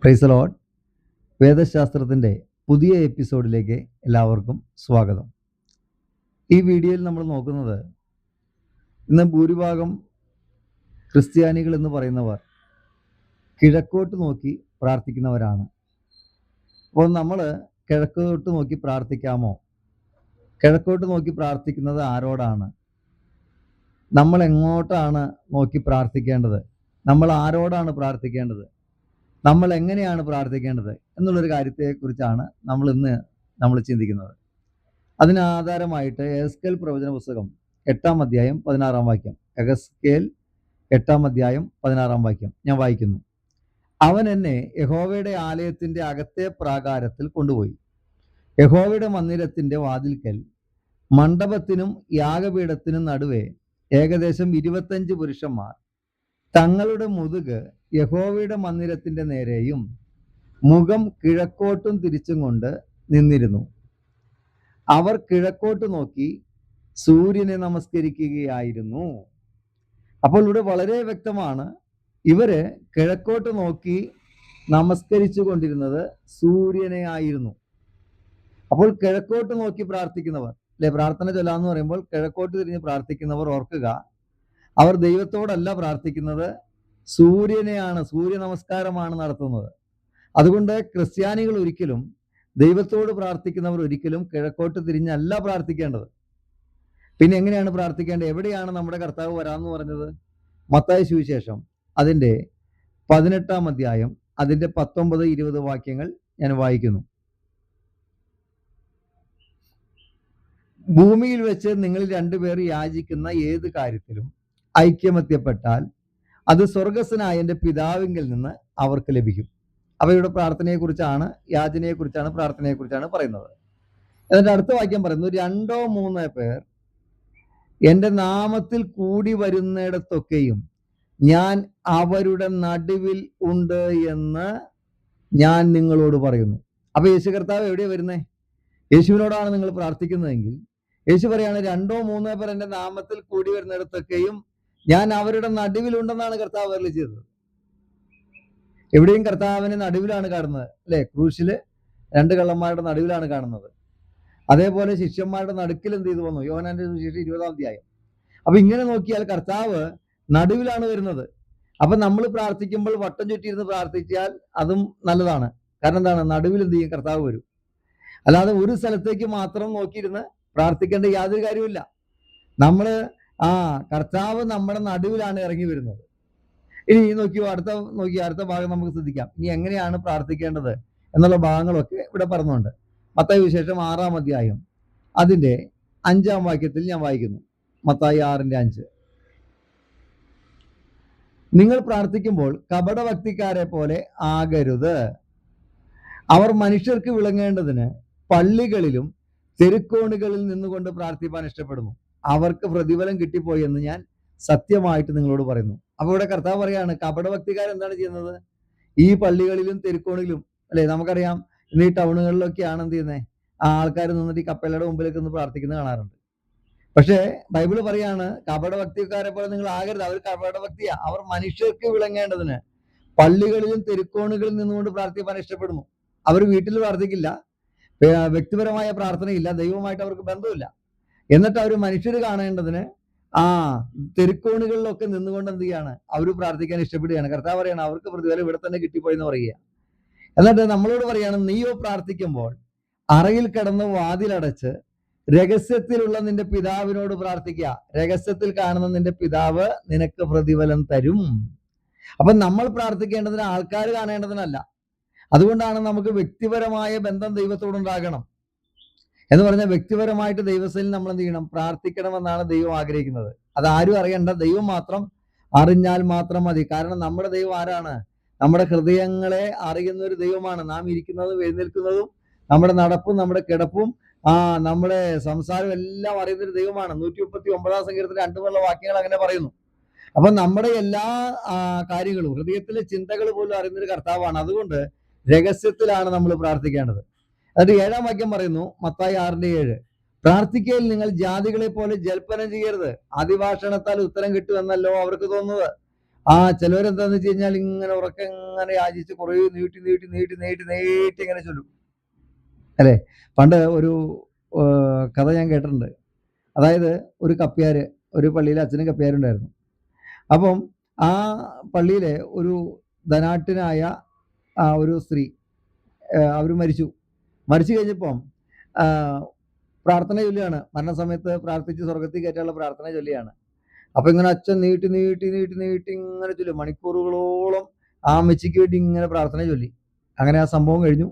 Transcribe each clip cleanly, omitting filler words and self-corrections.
Praise the Lord. വേദശാസ്ത്രത്തിൻ്റെ പുതിയ എപ്പിസോഡിലേക്ക് എല്ലാവർക്കും സ്വാഗതം. ഈ വീഡിയോയിൽ നമ്മൾ നോക്കുന്നത്, ഇന്ന് ഭൂരിഭാഗം ക്രിസ്ത്യാനികൾ എന്ന് പറയുന്നവർ കിഴക്കോട്ട് നോക്കി പ്രാർത്ഥിക്കുന്നവരാണ്. അപ്പോൾ നമ്മൾ കിഴക്കോട്ട് നോക്കി പ്രാർത്ഥിക്കാമോ? കിഴക്കോട്ട് നോക്കി പ്രാർത്ഥിക്കുന്നത് ആരോടാണ്? നമ്മൾ എങ്ങോട്ടാണ് നോക്കി പ്രാർത്ഥിക്കേണ്ടത്? നമ്മൾ ആരോടാണ് പ്രാർത്ഥിക്കേണ്ടത്? നമ്മൾ എങ്ങനെയാണ് പ്രാർത്ഥിക്കേണ്ടത് എന്നുള്ളൊരു കാര്യത്തെക്കുറിച്ചാണ് നമ്മൾ ചിന്തിക്കുന്നത്. അതിന് ആധാരമായിട്ട് എഹെസ്കേൽ പ്രവചന പുസ്തകം 8-ാം അധ്യായം 16-ാം വാക്യം, എഹെസ്കേൽ 8-ാം അധ്യായം 16-ാം വാക്യം ഞാൻ വായിക്കുന്നു. അവൻ എന്നെ യഹോവയുടെ ആലയത്തിന്റെ അകത്തെ പ്രാകാരത്തിൽ കൊണ്ടുപോയി. യഹോവയുടെ മന്ദിരത്തിന്റെ വാതിൽക്കൽ മണ്ഡപത്തിനും യാഗപീഠത്തിനും നടുവേ ഏകദേശം 25 പുരുഷന്മാർ തങ്ങളുടെ മുതുക് യഹോവയുടെ മന്ദിരത്തിന്റെ നേരെയും മുഖം കിഴക്കോട്ടും തിരിച്ചും കൊണ്ട് നിന്നിരുന്നു. അവർ കിഴക്കോട്ട് നോക്കി സൂര്യനെ നമസ്കരിക്കുകയായിരുന്നു. അപ്പോൾ ഇവിടെ വളരെ വ്യക്തമാണ്, ഇവര് കിഴക്കോട്ട് നോക്കി നമസ്കരിച്ചു കൊണ്ടിരുന്നത് സൂര്യനെ ആയിരുന്നു. അപ്പോൾ കിഴക്കോട്ട് നോക്കി പ്രാർത്ഥിക്കുന്നവർ, അല്ലെ, പ്രാർത്ഥന ചൊല്ലാന്ന് പറയുമ്പോൾ കിഴക്കോട്ട് തിരിഞ്ഞ് പ്രാർത്ഥിക്കുന്നവർ ഓർക്കുക, അവർ ദൈവത്തോടല്ല പ്രാർത്ഥിക്കുന്നത്, സൂര്യനെയാണ്, സൂര്യ നമസ്കാരമാണ് നടത്തുന്നത്. അതുകൊണ്ട് ക്രിസ്ത്യാനികൾ ഒരിക്കലും, ദൈവത്തോട് പ്രാർത്ഥിക്കുന്നവർ ഒരിക്കലും കിഴക്കോട്ട് തിരിഞ്ഞല്ല പ്രാർത്ഥിക്കേണ്ടത്. പിന്നെ എങ്ങനെയാണ് പ്രാർത്ഥിക്കേണ്ടത്? എവിടെയാണ് നമ്മുടെ കർത്താവ് വരാമെന്ന് പറഞ്ഞത്? മത്തായി സുവിശേഷം അതിൻ്റെ 18-ാം അധ്യായം അതിൻ്റെ 19-20 വാക്യങ്ങൾ ഞാൻ വായിക്കുന്നു. ഭൂമിയിൽ വെച്ച് നിങ്ങൾ 2 പേർ യാചിക്കുന്ന ഏത് കാര്യത്തിലും ഐക്യമത്യപ്പെട്ടാൽ അത് സ്വർഗസ്ഥനായ എൻ്റെ പിതാവിങ്കിൽ നിന്ന് അവർക്ക് ലഭിക്കും. അവയുടെ പ്രാർത്ഥനയെക്കുറിച്ചാണ്, യാചനയെക്കുറിച്ചാണ്, പ്രാർത്ഥനയെക്കുറിച്ചാണ് പറയുന്നത്. എന്നിട്ട് അടുത്ത വാക്യം പറയുന്നു, 2-3 പേർ എൻ്റെ നാമത്തിൽ കൂടി വരുന്നിടത്തൊക്കെയും ഞാൻ അവരുടെ നടുവിൽ ഉണ്ട് എന്ന് ഞാൻ നിങ്ങളോട് പറയുന്നു. അപ്പൊ യേശു കർത്താവ് എവിടെയാണ് വരുന്നത്? യേശുവിനോടാണ് നിങ്ങൾ പ്രാർത്ഥിക്കുന്നതെങ്കിൽ യേശു പറയാണ്, 2-3 പേർ എൻ്റെ നാമത്തിൽ കൂടി വരുന്നിടത്തൊക്കെയും ഞാൻ അവരുടെ നടുവിലുണ്ടെന്നാണ് കർത്താവ് അരുളി ചെയ്തത്. എവിടെയും കർത്താവിനെ നടുവിലാണ് കാണുന്നത്, അല്ലെ? ക്രൂശില് 2 കള്ളന്മാരുടെ നടുവിലാണ് കാണുന്നത്. അതേപോലെ ശിഷ്യന്മാരുടെ നടുക്കിൽ എന്ത് ചെയ്തു വന്നു? യോഹന്നാന്റെ സുവിശേഷം 20-ാം അധ്യായം. അപ്പൊ ഇങ്ങനെ നോക്കിയാൽ കർത്താവ് നടുവിലാണ് വരുന്നത്. അപ്പൊ നമ്മൾ പ്രാർത്ഥിക്കുമ്പോൾ വട്ടം ചുറ്റിയിരുന്ന് പ്രാർത്ഥിച്ചാൽ അതും നല്ലതാണ്. കാരണം എന്താണ്? നടുവിൽ എന്ത് ചെയ്യും? കർത്താവ് വരും. അല്ലാതെ ഒരു സ്ഥലത്തേക്ക് മാത്രം നോക്കിയിരുന്ന് പ്രാർത്ഥിക്കേണ്ട യാതൊരു കാര്യമില്ല. നമ്മള് കർത്താവ് നമ്മുടെ നടുവിലാണ് ഇറങ്ങി വരുന്നത്. ഇനി അടുത്ത ഭാഗം നമുക്ക് ശ്രദ്ധിക്കാം. ഇനി എങ്ങനെയാണ് പ്രാർത്ഥിക്കേണ്ടത് എന്നുള്ള ഭാഗങ്ങളൊക്കെ ഇവിടെ പറഞ്ഞുണ്ട്. മത്തായി വിശേഷം 6-ാം അധ്യായം അതിന്റെ 5-ാം വാക്യത്തിൽ ഞാൻ വായിക്കുന്നു. മത്തായി 6:5. നിങ്ങൾ പ്രാർത്ഥിക്കുമ്പോൾ കപടഭക്തിക്കാരെ പോലെ ആകരുത്. അവർ മനുഷ്യർക്ക് വിളങ്ങേണ്ടതിന് പള്ളികളിലും തെരുക്കോണുകളിൽ നിന്നുകൊണ്ട് പ്രാർത്ഥിപ്പാൻ ഇഷ്ടപ്പെടുന്നു. അവർക്ക് പ്രതിഫലം കിട്ടിപ്പോയി എന്ന് ഞാൻ സത്യമായിട്ട് നിങ്ങളോട് പറയുന്നു. അപ്പൊ ഇവിടെ കർത്താവ് പറയാണ്, കപടഭക്തിക്കാർ എന്താണ് ചെയ്യുന്നത്? ഈ പള്ളികളിലും തെരുക്കോണിലും, അല്ലെ, നമുക്കറിയാം ഇന്ന് ഈ ടൗണുകളിലൊക്കെയാണ് എന്ത് ചെയ്യുന്നത്? ആൾക്കാർ നിന്നിട്ട് ഈ കപ്പലയുടെ മുമ്പിലേക്ക് ഒന്ന് പ്രാർത്ഥിക്കുന്നത് കാണാറുണ്ട്. പക്ഷേ ബൈബിള് പറയാണ്, കപടഭക്തിക്കാരെ പോലെ നിങ്ങൾ ആകരുത്. അവർ കപടഭക്തിയാ. അവർ മനുഷ്യർക്ക് വിളങ്ങേണ്ടതിന് പള്ളികളിലും തെരുക്കോണുകളിൽ നിന്നുകൊണ്ട് പ്രാർത്ഥിപ്പാൻ ഇഷ്ടപ്പെടുന്നു. അവർ വീട്ടിൽ പ്രാർത്ഥിക്കില്ല, വ്യക്തിപരമായ പ്രാർത്ഥനയില്ല, ദൈവമായിട്ട് അവർക്ക് ബന്ധമില്ല. എന്നിട്ട് അവർ മനുഷ്യർ കാണേണ്ടതിന് തെരുക്കോണുകളിലൊക്കെ നിന്നുകൊണ്ട് എന്ത് ചെയ്യാണ്? അവർ പ്രാർത്ഥിക്കാൻ ഇഷ്ടപ്പെടുകയാണ്. കർത്താവ് പറയാണ്, അവർക്ക് പ്രതിഫലം ഇവിടെ തന്നെ കിട്ടിപ്പോയെന്ന് പറയുക. എന്നിട്ട് നമ്മളോട് പറയാണ്, നീയോ പ്രാർത്ഥിക്കുമ്പോൾ അറയിൽ കിടന്ന് വാതിലടച്ച് രഹസ്യത്തിലുള്ള നിന്റെ പിതാവിനോട് പ്രാർത്ഥിക്കുക. രഹസ്യത്തിൽ കാണുന്ന നിന്റെ പിതാവ് നിനക്ക് പ്രതിഫലം തരും. അപ്പൊ നമ്മൾ പ്രാർത്ഥിക്കേണ്ടതിന് ആൾക്കാർ കാണേണ്ടതിനല്ല. അതുകൊണ്ടാണ് നമുക്ക് വ്യക്തിപരമായ ബന്ധം ദൈവത്തോടുണ്ടാകണം എന്ന് പറഞ്ഞാൽ, വ്യക്തിപരമായിട്ട് ദൈവസ്ഥയിൽ നമ്മൾ എന്ത് ചെയ്യണം? പ്രാർത്ഥിക്കണമെന്നാണ് ദൈവം ആഗ്രഹിക്കുന്നത്. അത് ആരും അറിയണ്ട, ദൈവം മാത്രം അറിഞ്ഞാൽ മാത്രം മതി. കാരണം നമ്മുടെ ദൈവം ആരാണ്? നമ്മുടെ ഹൃദയങ്ങളെ അറിയുന്ന ഒരു ദൈവമാണ്. നാം ഇരിക്കുന്നതും എഴുന്നേൽക്കുന്നതും നമ്മുടെ നടപ്പും നമ്മുടെ കിടപ്പും നമ്മുടെ സംസാരം എല്ലാം അറിയുന്നൊരു ദൈവമാണ്. 139-ാം സങ്കീർത്തനത്തിൽ 2 വാക്യങ്ങൾ അങ്ങനെ പറയുന്നു. അപ്പൊ നമ്മുടെ എല്ലാ കാര്യങ്ങളും, ഹൃദയത്തിലെ ചിന്തകൾ പോലും അറിയുന്നൊരു കർത്താവാണ്. അതുകൊണ്ട് രഹസ്യത്തിലാണ് നമ്മൾ പ്രാർത്ഥിക്കേണ്ടത്. എന്നിട്ട് 7-ാം വാക്യം പറയുന്നു, മത്തായി 6:7, പ്രാർത്ഥിക്കയിൽ നിങ്ങൾ ജാതികളെ പോലെ ജൽപ്പനം ചെയ്യരുത്, അതിഭാഷണത്താൽ ഉത്തരം കിട്ടുമെന്നല്ലോ അവർക്ക് തോന്നുന്നത്. ചിലവരെന്താന്ന് വെച്ച് കഴിഞ്ഞാൽ ഇങ്ങനെ ഉറക്കെ ഇങ്ങനെ യാചിച്ച് കുറേ നീട്ടി നീട്ടി നീട്ടി നീട്ടി നീട്ടി ഇങ്ങനെ ചൊല്ലും അല്ലേ. പണ്ട് ഒരു കഥ ഞാൻ കേട്ടിട്ടുണ്ട്. അതായത് ഒരു കപ്പ്യാര്, ഒരു പള്ളിയിൽ അച്ഛനും കപ്പ്യാരുണ്ടായിരുന്നു. അപ്പം ആ പള്ളിയിലെ ഒരു ധനാഢ്യനായ ഒരു സ്ത്രീ അവർ മരിച്ചു. മരിച്ചു കഴിഞ്ഞപ്പം പ്രാർത്ഥന ചൊല്ലുകയാണ്. മരണസമയത്ത് പ്രാർത്ഥിച്ച് സ്വർഗത്തിൽ കയറ്റാനുള്ള പ്രാർത്ഥന ചൊല്ലുകയാണ്. അപ്പൊ ഇങ്ങനെ അച്ഛൻ നീട്ടി നീട്ടി നീട്ടി നീട്ടി ഇങ്ങനെ ചൊല്ലും. മണിക്കൂറുകളോളം ആ അമ്മച്ചിക്ക് വേണ്ടി ഇങ്ങനെ പ്രാർത്ഥന ചൊല്ലി. അങ്ങനെ ആ സംഭവം കഴിഞ്ഞു.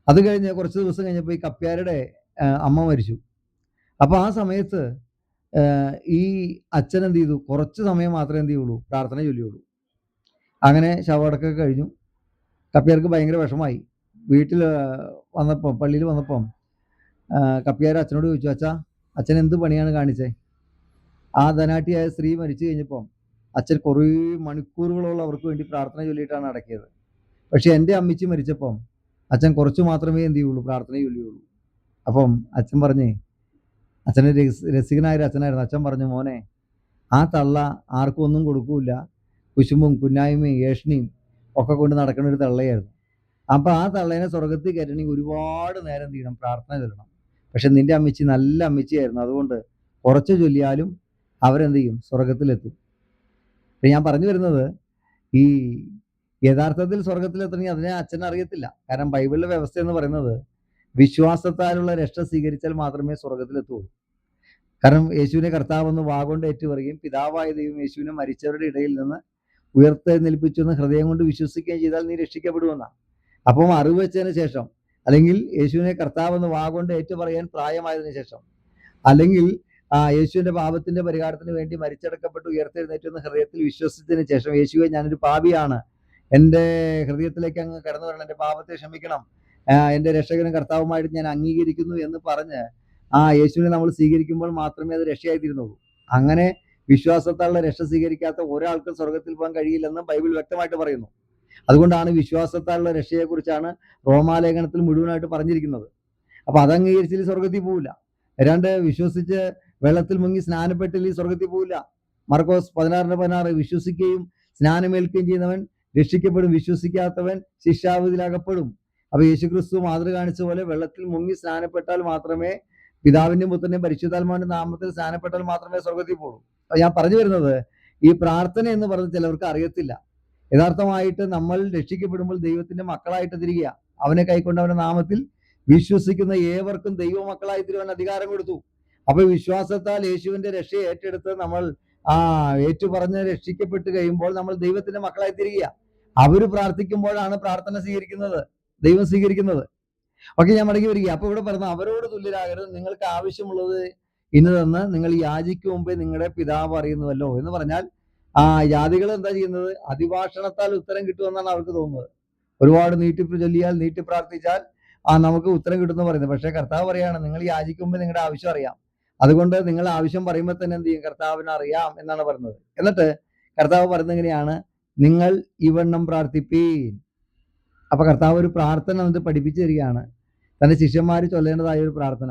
അത് കഴിഞ്ഞ് കുറച്ച് ദിവസം കഴിഞ്ഞപ്പോൾ ഈ കപ്പ്യാരുടെ അമ്മ മരിച്ചു. അപ്പൊ ആ സമയത്ത് ഈ അച്ഛൻ എന്ത് ചെയ്തു, കുറച്ച് സമയം മാത്രമേ എന്ത് ചെയ്യുള്ളൂ, പ്രാർത്ഥന ചൊല്ലിയുള്ളൂ. അങ്ങനെ ശവമടക്കൊക്കെ കഴിഞ്ഞു. കപ്പ്യാർക്ക് ഭയങ്കര വിഷമായി. വീട്ടിൽ വന്നപ്പം, പള്ളിയിൽ വന്നപ്പം കപ്പ്യാർ അച്ഛനോട് ചോദിച്ചു, അച്ഛൻ എന്ത് പണിയാണ് കാണിച്ചേ? ആ ധനാഢ്യയായ സ്ത്രീ മരിച്ചു കഴിഞ്ഞപ്പം അച്ഛൻ കുറേ മണിക്കൂറുകളോളം അവർക്ക് വേണ്ടി പ്രാർത്ഥന ചൊല്ലിയിട്ടാണ് അടക്കിയത്. പക്ഷെ എൻ്റെ അമ്മച്ചി മരിച്ചപ്പം അച്ഛൻ കുറച്ച് മാത്രമേ എന്ത് ചെയ്യുള്ളൂ, പ്രാർത്ഥന ചൊല്ലിയുള്ളൂ. അപ്പം അച്ഛൻ പറഞ്ഞേ, അച്ഛന് രസികനായൊരു അച്ഛനായിരുന്നു. അച്ഛൻ പറഞ്ഞു, മോനെ, ആ തള്ള ആർക്കും ഒന്നും കൊടുക്കൂല, കുശുമ്പും കുന്നായ്മയും ഏഷണിയും ഒക്കെ കൊണ്ട് നടക്കുന്ന ഒരു തള്ളയായിരുന്നു. അപ്പൊ ആ തള്ളേനെ സ്വർഗത്തിൽ കയറ്റണമെങ്കിൽ ഒരുപാട് നേരം എന്ത് ചെയ്യണം, പ്രാർത്ഥന ചൊല്ലണം. പക്ഷെ നിന്റെ അമ്മച്ചി നല്ല അമ്മച്ചിയായിരുന്നു, അതുകൊണ്ട് കുറച്ച് ചൊല്ലിയാലും അവരെന്ത് ചെയ്യും, സ്വർഗത്തിലെത്തും. ഞാൻ പറഞ്ഞു വരുന്നത്, ഈ യഥാർത്ഥത്തിൽ സ്വർഗത്തിലെത്തണമെങ്കിൽ അതിനെ അച്ഛൻ അറിയത്തില്ല. കാരണം ബൈബിളിലെ വ്യവസ്ഥ എന്ന് പറയുന്നത് വിശ്വാസത്താലുള്ള രക്ഷ സ്വീകരിച്ചാൽ മാത്രമേ സ്വർഗത്തിലെത്തുള്ളൂ. കാരണം യേശുവിനെ കർത്താവെന്ന് വാഗൊണ്ട് ഏറ്റുപറയുകയും പിതാവായ ദൈവം യേശുവിനെ മരിച്ചവരുടെ ഇടയിൽ നിന്ന് ഉയർത്തെഴുന്നേൽപ്പിച്ചു എന്ന് ഹൃദയം കൊണ്ട് വിശ്വസിക്കുകയും ചെയ്താൽ നീ രക്ഷിക്കപ്പെടുമെന്നാണ്. അപ്പം അറിവ് വെച്ചതിന് ശേഷം, അല്ലെങ്കിൽ യേശുവിനെ കർത്താവെന്ന് വാഗൊണ്ട് ഏറ്റുപറയാൻ പ്രായമായതിനു ശേഷം, അല്ലെങ്കിൽ യേശുവിന്റെ പാപത്തിന്റെ പരിഹാരത്തിന് വേണ്ടി മരിച്ചടക്കപ്പെട്ട് ഉയർത്തെഴുന്നേറ്റു എന്ന് ഹൃദയത്തിൽ വിശ്വസിച്ചതിന് ശേഷം, യേശുവെ ഞാനൊരു പാപിയാണ്, എൻ്റെ ഹൃദയത്തിലേക്ക് അങ്ങ് കടന്നു വരണം, എൻ്റെ പാപത്തെ ക്ഷമിക്കണം, എൻ്റെ രക്ഷകനും കർത്താവുമായിട്ട് ഞാൻ അംഗീകരിക്കുന്നു എന്ന് പറഞ്ഞ് യേശുവിനെ നമ്മൾ സ്വീകരിക്കുമ്പോൾ മാത്രമേ അത് രക്ഷയായി തീരുന്നുള്ളൂ. അങ്ങനെ വിശ്വാസത്താലുള്ള രക്ഷ സ്വീകരിക്കാത്ത ഒരാൾക്കും സ്വർഗത്തിൽ പോകാൻ കഴിയില്ലെന്ന് ബൈബിൾ വ്യക്തമായിട്ട് പറയുന്നു. അതുകൊണ്ടാണ് വിശ്വാസത്താലുള്ള രക്ഷയെക്കുറിച്ചാണ് റോമാലേഖനത്തിൽ മുഴുവനായിട്ട് പറഞ്ഞിരിക്കുന്നത്. അപ്പൊ അത് അംഗീകരിച്ചില്ല സ്വർഗത്തിൽ പോവില്ല. വിശ്വസിച്ച് വെള്ളത്തിൽ മുങ്ങി സ്നാനപ്പെട്ടില്ല സ്വർഗത്തിൽ പോവില്ല. മർക്കോസ് 16:16 വിശ്വസിക്കുകയും സ്നാനമേൽക്കുകയും ചെയ്യുന്നവൻ രക്ഷിക്കപ്പെടും, വിശ്വസിക്കാത്തവൻ ശിക്ഷാവിധിയിലകപ്പെടും. അപ്പൊ യേശുക്രിസ്തു മാതൃക കാണിച്ച പോലെ വെള്ളത്തിൽ മുങ്ങി സ്നാനപ്പെട്ടാൽ മാത്രമേ, പിതാവിന്റെയും പുത്രന്റെയും പരിശുദ്ധാത്മാവിന്റെ നാമത്തിൽ സ്നാനപ്പെട്ടാൽ മാത്രമേ സ്വർഗത്തിൽ പോകുള്ളൂ. അപ്പൊ ഞാൻ പറഞ്ഞു വരുന്നത്, ഈ പ്രാർത്ഥന എന്ന് പറഞ്ഞ് ചിലവർക്ക് അറിയത്തില്ല. യഥാർത്ഥമായിട്ട് നമ്മൾ രക്ഷിക്കപ്പെടുമ്പോൾ ദൈവത്തിന്റെ മക്കളായിട്ട് തിരികെയാ. അവനെ കൈക്കൊണ്ട് അവന്റെ നാമത്തിൽ വിശ്വസിക്കുന്ന ഏവർക്കും ദൈവമക്കളായി തീരുവാൻ അധികാരം കൊടുത്തു. അപ്പൊ വിശ്വാസത്താൽ യേശുവിന്റെ രക്ഷയെ ഏറ്റെടുത്ത് നമ്മൾ ഏറ്റുപറഞ്ഞ് രക്ഷിക്കപ്പെട്ട് കഴിയുമ്പോൾ നമ്മൾ ദൈവത്തിന്റെ മക്കളായി തീരുക. അവര് പ്രാർത്ഥിക്കുമ്പോഴാണ് പ്രാർത്ഥന സ്വീകരിക്കുന്നത്, ദൈവം സ്വീകരിക്കുന്നത്. ഓക്കെ, ഞാൻ മടങ്ങി വരിക. അപ്പൊ ഇവിടെ പറഞ്ഞ അവരോട് തുല്യരാകരുത്, നിങ്ങൾക്ക് ആവശ്യമുള്ളത് ഇന്നതെന്ന് നിങ്ങൾ യാചിക്കും മുമ്പേ നിങ്ങളുടെ പിതാവ് അറിയുന്നുവല്ലോ എന്ന് പറഞ്ഞാൽ, ജാതികൾ എന്താ ചെയ്യുന്നത്, അതിഭാഷണത്താൽ ഉത്തരം കിട്ടുമെന്നാണ് അവർക്ക് തോന്നുന്നത്. ഒരുപാട് നീട്ടി ചൊല്ലിയാൽ, നീട്ടി പ്രാർത്ഥിച്ചാൽ നമുക്ക് ഉത്തരം കിട്ടുമെന്ന് പറയുന്നത്. പക്ഷെ കർത്താവ് പറയാണ്, നിങ്ങൾ യാചിക്കുമ്പോൾ നിങ്ങളുടെ ആവശ്യം അറിയാം, അതുകൊണ്ട് നിങ്ങൾ ആവശ്യം പറയുമ്പോൾ തന്നെ എന്ത് ചെയ്യും, കർത്താവിന് അറിയാം എന്നാണ് പറയുന്നത്. എന്നിട്ട് കർത്താവ് പറയുന്നത് എങ്ങനെയാണ്, നിങ്ങൾ ഇവണ്ണം പ്രാർത്ഥിപ്പീൻ. അപ്പൊ കർത്താവ് ഒരു പ്രാർത്ഥന നമുക്ക് പഠിപ്പിച്ചു തരികയാണ്, തന്റെ ശിഷ്യന്മാർ ചൊല്ലേണ്ടതായ ഒരു പ്രാർത്ഥന.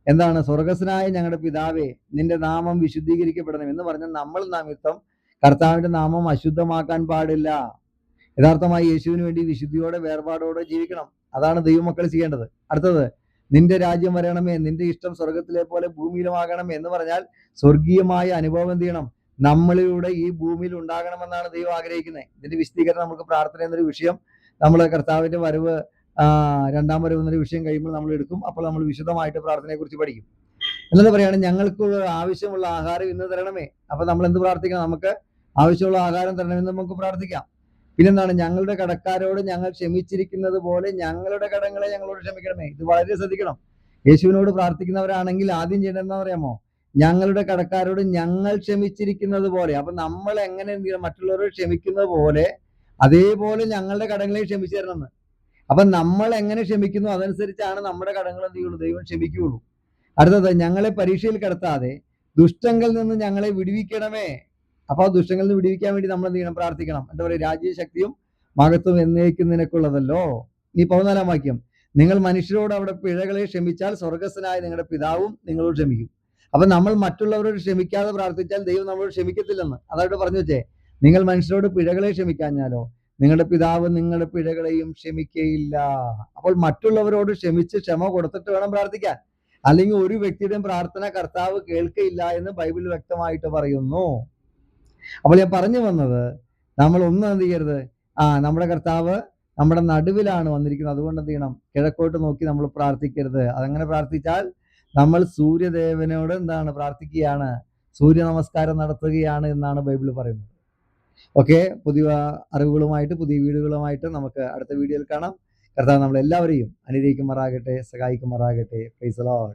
എന്താണ്? സ്വർഗസ്വനായ ഞങ്ങളുടെ പിതാവേ, നിന്റെ നാമം വിശുദ്ധീകരിക്കപ്പെടണം എന്ന് പറഞ്ഞാൽ നമ്മൾ നിമിത്തം കർത്താവിന്റെ നാമം അശുദ്ധമാക്കാൻ പാടില്ല. യഥാർത്ഥമായി യേശുവിന് വേണ്ടി വിശുദ്ധിയോടെ വേർപാടോടെ ജീവിക്കണം. അതാണ് ദൈവമക്കൾ ചെയ്യേണ്ടത്. അടുത്തത്, നിന്റെ രാജ്യം വരണമേ, നിന്റെ ഇഷ്ടം സ്വർഗത്തിലെ പോലെ ഭൂമിയിലുമാകണമേ എന്ന് പറഞ്ഞാൽ സ്വർഗീയമായ അനുഭവം എന്ത് ചെയ്യണം, നമ്മളിലൂടെ ഈ ഭൂമിയിൽ ഉണ്ടാകണമെന്നാണ് ദൈവം ആഗ്രഹിക്കുന്നത്. ഇതിന്റെ വിശദീകരണം നമുക്ക് പ്രാർത്ഥന എന്നൊരു വിഷയം, നമ്മൾ കർത്താവിന്റെ വരവ്, രണ്ടാം വരവ് എന്നൊരു വിഷയം കഴിയുമ്പോൾ നമ്മൾ എടുക്കും. അപ്പോൾ നമ്മൾ വിശദമായിട്ട് പ്രാർത്ഥനയെ കുറിച്ച് പഠിക്കും. എന്നത് പറയാണ്, ഞങ്ങൾക്ക് ആവശ്യമുള്ള ആഹാരം ഇന്ന് തരണമേ. അപ്പൊ നമ്മൾ എന്ത് പ്രാർത്ഥിക്കണം, നമുക്ക് ആവശ്യമുള്ള ആഹാരം തരണമെന്ന് നമുക്ക് പ്രാർത്ഥിക്കാം. പിന്നെന്താണ്, ഞങ്ങളുടെ കടക്കാരോട് ഞങ്ങൾ ക്ഷമിച്ചിരിക്കുന്നത് പോലെ ഞങ്ങളുടെ കടങ്ങളെ ഞങ്ങളോട് ക്ഷമിക്കണമേ. ഇത് വളരെ ശ്രദ്ധിക്കണം. യേശുവിനോട് പ്രാർത്ഥിക്കുന്നവരാണെങ്കിൽ ആദ്യം ചെയ്യേണ്ടതെന്ന് പറയാമോ, ഞങ്ങളുടെ കടക്കാരോട് ഞങ്ങൾ ക്ഷമിച്ചിരിക്കുന്നത് പോലെ. അപ്പൊ നമ്മൾ എങ്ങനെ എന്ത് ചെയ്യണം, മറ്റുള്ളവരോട് ക്ഷമിക്കുന്നത് പോലെ അതേപോലെ ഞങ്ങളുടെ കടങ്ങളെ ക്ഷമിച്ചു തരണമെന്ന്. അപ്പൊ നമ്മൾ എങ്ങനെ ക്ഷമിക്കുന്നു അതനുസരിച്ചാണ് നമ്മുടെ കടങ്ങൾ എന്ത് ചെയ്യുള്ളൂ, ദൈവം ക്ഷമിക്കുകയുള്ളൂ. അടുത്തത്, ഞങ്ങളെ പരീക്ഷയിൽ കിടത്താതെ ദുഷ്ടങ്ങളിൽ നിന്ന് ഞങ്ങളെ വിടുവിക്കണമേ. അപ്പൊ ആ ദുഷ്ടങ്ങളിൽ നിന്ന് വിടുവിക്കാൻ വേണ്ടി നമ്മൾ എന്ത് ചെയ്യണം, പ്രാർത്ഥിക്കണം. എന്താ പറയുക, രാജ്യശക്തിയും മഹത്വം എന്നേക്കും നിനക്കുള്ളതല്ലോ. ഇനി 14-ാം വാക്യം, നിങ്ങൾ മനുഷ്യരോട് അവിടെ പിഴകളെ ക്ഷമിച്ചാൽ സ്വർഗസ്ഥനായ നിങ്ങളുടെ പിതാവും നിങ്ങളോട് ക്ഷമിക്കും. അപ്പൊ നമ്മൾ മറ്റുള്ളവരോട് ക്ഷമിക്കാതെ പ്രാർത്ഥിച്ചാൽ ദൈവം നമ്മളോട് ക്ഷമിക്കത്തില്ലെന്ന്. അതായിട്ട് പറഞ്ഞു വെച്ചേ, നിങ്ങൾ മനുഷ്യരോട് പിഴകളെ ക്ഷമിക്കാഞ്ഞാലോ നിങ്ങളുടെ പിതാവ് നിങ്ങളുടെ പിഴകളെയും ക്ഷമിക്കയില്ല. അപ്പോൾ മറ്റുള്ളവരോട് ക്ഷമിച്ച് ക്ഷമ കൊടുത്തിട്ട് വേണം പ്രാർത്ഥിക്കാൻ. അല്ലെങ്കിൽ ഒരു വ്യക്തിയുടെയും പ്രാർത്ഥന കർത്താവ് കേൾക്കയില്ല എന്ന് ബൈബിൾ വ്യക്തമായിട്ട് പറയുന്നു. അപ്പോൾ ഞാൻ പറഞ്ഞു വന്നത്, നമ്മൾ ഒന്നും എന്ത് ചെയ്യരുത്, നമ്മുടെ കർത്താവ് നമ്മുടെ നടുവിലാണ് വന്നിരിക്കുന്നത്, അതുകൊണ്ട് എന്ത് ചെയ്യണം, കിഴക്കോട്ട് നോക്കി നമ്മൾ പ്രാർത്ഥിക്കരുത്. അതങ്ങനെ പ്രാർത്ഥിച്ചാൽ നമ്മൾ സൂര്യദേവനോട് എന്താണ് പ്രാർത്ഥിക്കുകയാണ്, സൂര്യ നമസ്കാരം നടത്തുകയാണ് എന്നാണ് ബൈബിൾ പറയുന്നത്. ഓക്കെ, പുതിയ അറിവുകളുമായിട്ട് പുതിയ വീഡിയോകളുമായിട്ട് നമുക്ക് അടുത്ത വീഡിയോയിൽ കാണാം. കർത്താവ് നമ്മളെല്ലാവരെയും അനുഗ്രഹിക്കുമാറാകട്ടെ, സഹായിക്കുമാറാകട്ടെ. Praise the Lord.